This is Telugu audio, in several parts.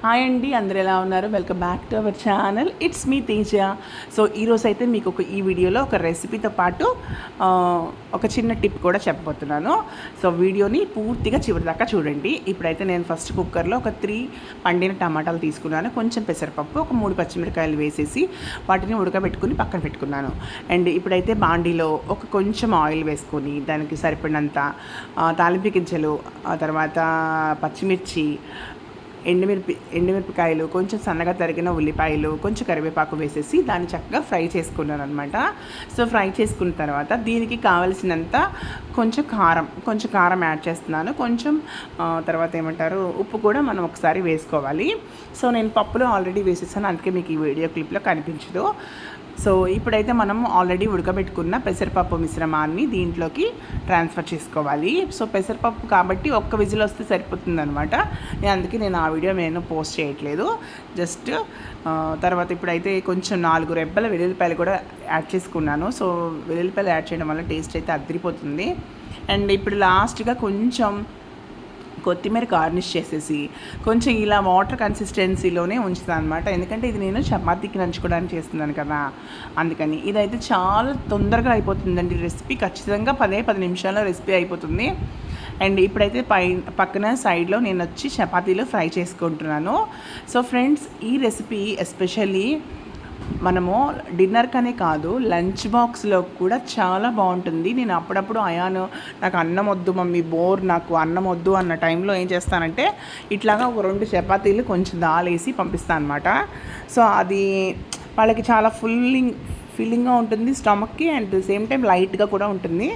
హాయ్ అండి, అందరు ఎలా ఉన్నారు? Welcome back to our channel. It's me Teja. So ఈరోజు అయితే మీకు ఈ వీడియోలో ఒక రెసిపీతో పాటు ఒక చిన్న టిప్ కూడా చెప్పబోతున్నాను. సో వీడియోని పూర్తిగా చివరిదాకా చూడండి. ఇప్పుడైతే నేను ఫస్ట్ కుక్కర్లో ఒక 3 పండిన టమాటాలు తీసుకున్నాను, కొంచెం పెసరపప్పు, ఒక 3 పచ్చిమిరకాయలు వేసేసి వాటిని ఉడకబెట్టుకుని పక్కన పెట్టుకున్నాను. అండ్ ఇప్పుడైతే బాండీలో ఒక కొంచెం ఆయిల్ వేసుకొని దానికి సరిపడినంత తాలింపు గింజలు, ఆ తర్వాత పచ్చిమిర్చి, ఎండుమిరపకాయలు, కొంచెం సన్నగా తరిగిన ఉల్లిపాయలు, కొంచెం కరివేపాకు వేసేసి దాన్ని చక్కగా ఫ్రై చేసుకున్నాను అనమాట. సో ఫ్రై చేసుకున్న తర్వాత దీనికి కావలసినంత కొంచెం కారం యాడ్ చేస్తున్నాను. కొంచెం తర్వాత ఏమంటారు, ఉప్పు కూడా మనం ఒకసారి వేసుకోవాలి. సో నేను పప్పులో ఆల్రెడీ వేసేసాను, అందుకే మీకు ఈ వీడియో క్లిప్లో కనిపించదు. సో ఇప్పుడైతే మనం ఆల్రెడీ ఉడకబెట్టుకున్న పెసరపప్పు మిశ్రమాన్ని దీంట్లోకి ట్రాన్స్ఫర్ చేసుకోవాలి. సో పెసరపప్పు కాబట్టి ఒక్క విజిల్ వస్తే సరిపోతుంది అనమాట. అందుకే నేను ఆ వీడియో పోస్ట్ చేయట్లేదు. జస్ట్ తర్వాత ఇప్పుడైతే కొంచెం 4 రెబ్బల వెల్లుల్లిపాయలు కూడా యాడ్ చేసుకున్నాను. సో వెల్లుల్లిపాయలు యాడ్ చేయడం వల్ల టేస్ట్ అయితే అదిరిపోతుంది. అండ్ ఇప్పుడు లాస్ట్గా కొంచెం కొత్తిమీర గార్నిష్ చేసేసి కొంచెం ఇలా వాటర్ కన్సిస్టెన్సీలోనే ఉంచుతాను అనమాట. ఎందుకంటే ఇది నేను చపాతీకి నంచుకోవడానికి చేస్తున్నాను కదా, అందుకని. ఇదైతే చాలా తొందరగా అయిపోతుందండి రెసిపీ. ఖచ్చితంగా 10 నిమిషాల్లో రెసిపీ అయిపోతుంది. అండ్ ఇప్పుడైతే పక్కన సైడ్లో నేను వచ్చి చపాతీలు ఫ్రై చేసుకుంటున్నాను. సో ఫ్రెండ్స్, ఈ రెసిపీ ఎస్పెషల్లీ మనము డిన్నర్కనే కాదు, లంచ్ బాక్స్లో కూడా చాలా బాగుంటుంది. నేను అప్పుడప్పుడు నాకు అన్నం వద్దు మమ్మీ, బోర్, నాకు అన్నం వద్దు అన్న టైంలో ఏం చేస్తానంటే ఇట్లాగా ఒక 2 చపాతీలు కొంచెం దాలేసి పంపిస్తాను అనమాట. సో అది వాళ్ళకి చాలా ఫిల్లింగ్గా ఉంటుంది స్టమక్కి, అండ్ ద సేమ్ టైం లైట్గా కూడా ఉంటుంది.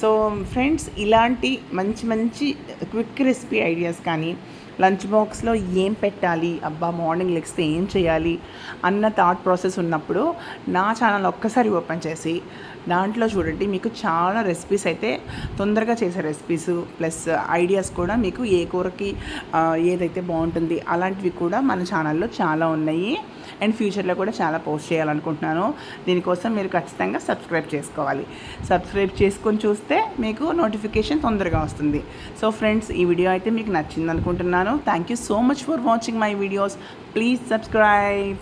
సో ఫ్రెండ్స్, ఇలాంటి మంచి క్విక్ రెసిపీ ఐడియాస్ కానీ, లంచ్ బాక్స్లో ఏం పెట్టాలి, మార్నింగ్ లెగ్స్తే ఏం చేయాలి అన్న థాట్ ప్రాసెస్ ఉన్నప్పుడు నా ఛానల్ ఒక్కసారి ఓపెన్ చేసి దాంట్లో చూడండి, మీకు చాలా రెసిపీస్ అయితే తొందరగా చేసే రెసిపీస్ ప్లస్ ఐడియాస్ కూడా మీకు ఏ కూరకి ఏదైతే బాగుంటుంది అలాంటివి కూడా మన ఛానల్లో చాలా ఉన్నాయి. అండ్ ఫ్యూచర్లో కూడా చాలా పోస్ట్ చేయాలనుకుంటున్నాను. దీనికోసం మీరు ఖచ్చితంగా సబ్స్క్రైబ్ చేసుకోవాలి. సబ్స్క్రైబ్ చేసుకొని చూస్తే మీకు నోటిఫికేషన్ తొందరగా వస్తుంది. సో ఫ్రెండ్స్, ఈ వీడియో అయితే మీకు నచ్చింది అనుకుంటున్నాను. Thank you so much for watching my videos. Please subscribe.